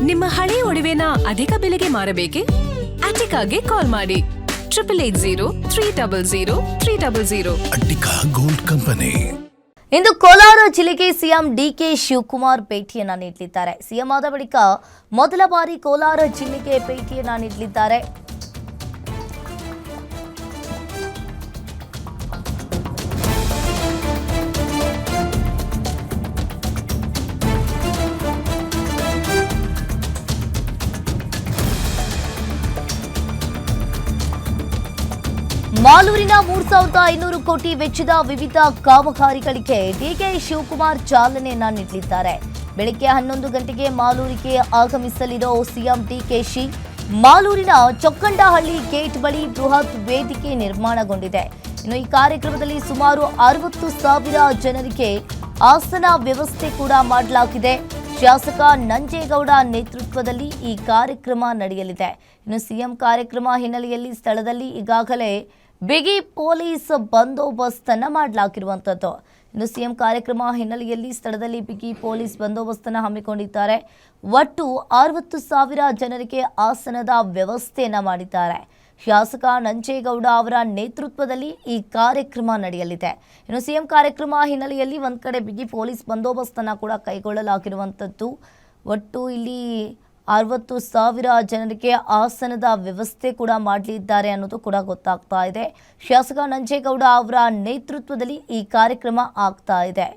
ನಿಮ್ಮ ಹಳೆ ಒಡವೆನ ಅಧಿಕ ಬೆಲೆಗೆ ಮಾರಬೇಕೆ? ಅಟಿಕಾಗೆ ಕಾಲ್ ಮಾಡಿ 8803000300. Attica gold company. ಇಂದು ಕೋಲಾರ ಜಿಲ್ಲೆಗೆ ಸಿಎಂ ಡಿಕೆ ಶಿವಕುಮಾರ್ ಭೇಟಿಯನ್ನ ನೀಡಲಿದ್ದಾರೆ. ಸಿಎಂ ಆದ ಬಳಿಕ ಮೊದಲ ಬಾರಿ ಕೋಲಾರ ಜಿಲ್ಲೆಗೆ ಭೇಟಿಯನ್ನ ನೀಡಲಿದ್ದಾರೆ. ಮಾಲೂರಿನ 3500 ಕೋಟಿ ವೆಚ್ಚದ ವಿವಿಧ ಕಾಮಗಾರಿಗಳಿಗೆ ಡಿಕೆ ಶಿವಕುಮಾರ್ ಚಾಲನೆಯನ್ನ ನೀಡಲಿದ್ದಾರೆ. ಬೆಳಗ್ಗೆ 11 ಗಂಟೆಗೆ ಮಾಲೂರಿಗೆ ಆಗಮಿಸಲಿರೋ ಸಿಎಂ ಡಿಕೆಶಿ ಮಾಲೂರಿನ ಚೊಕ್ಕಂಡಹಳ್ಳಿ ಗೇಟ್ ಬಳಿ ಬೃಹತ್ ವೇದಿಕೆ ನಿರ್ಮಾಣಗೊಂಡಿದೆ. ಇನ್ನು ಈ ಕಾರ್ಯಕ್ರಮದಲ್ಲಿ ಸುಮಾರು 60,000 ಜನರಿಗೆ ಆಸನ ವ್ಯವಸ್ಥೆ ಕೂಡ ಮಾಡಲಾಗಿದೆ. ಶಾಸಕ ನಂಜೇಗೌಡ ನೇತೃತ್ವದಲ್ಲಿ ಈ ಕಾರ್ಯಕ್ರಮ ನಡೆಯಲಿದೆ. ಇನ್ನು ಸಿಎಂ ಕಾರ್ಯಕ್ರಮ ಹಿನ್ನೆಲೆಯಲ್ಲಿ ಸ್ಥಳದಲ್ಲಿ ಈಗಾಗಲೇ ಬಿಗಿ ಪೊಲೀಸ್ ಬಂದೋಬಸ್ತ್ ಅನ್ನು ಮಾಡಲಾಗಿರುವಂಥದ್ದು. ಇನ್ನು ಸಿಎಂ ಕಾರ್ಯಕ್ರಮ ಹಿನ್ನೆಲೆಯಲ್ಲಿ ಸ್ಥಳದಲ್ಲಿ ಬಿಗಿ ಪೊಲೀಸ್ ಬಂದೋಬಸ್ತನ್ನು ಹಮ್ಮಿಕೊಂಡಿದ್ದಾರೆ. ಒಟ್ಟು 60,000 ಜನರಿಗೆ ಆಸನದ ವ್ಯವಸ್ಥೆಯನ್ನ ಮಾಡಿದ್ದಾರೆ. ಶಾಸಕ ನಂಜೇಗೌಡ ಅವರ ನೇತೃತ್ವದಲ್ಲಿ ಈ ಕಾರ್ಯಕ್ರಮ ನಡೆಯಲಿದೆ. ಇನ್ನು ಸಿಎಂ ಕಾರ್ಯಕ್ರಮ ಹಿನ್ನೆಲೆಯಲ್ಲಿ ಒಂದ್ ಕಡೆ ಬಿಗಿ ಪೊಲೀಸ್ ಬಂದೋಬಸ್ತನ್ನು ಕೂಡ ಕೈಗೊಳ್ಳಲಾಗಿರುವಂಥದ್ದು. ಒಟ್ಟು ಇಲ್ಲಿ 60,000 ಜನರಿಗೆ ಆಸನದ ವ್ಯವಸ್ಥೆ ಕೂಡ ಮಾಡಲಿದ್ದಾರೆ ಅನ್ನೋದು ಕೂಡ ಗೊತ್ತಾಗ್ತಾ ಇದೆ. ಶಾಸಕ ನಂಜೇಗೌಡ ಅವರ ನೇತೃತ್ವದಲ್ಲಿ ಈ ಕಾರ್ಯಕ್ರಮ ಆಗ್ತಾ ಇದೆ.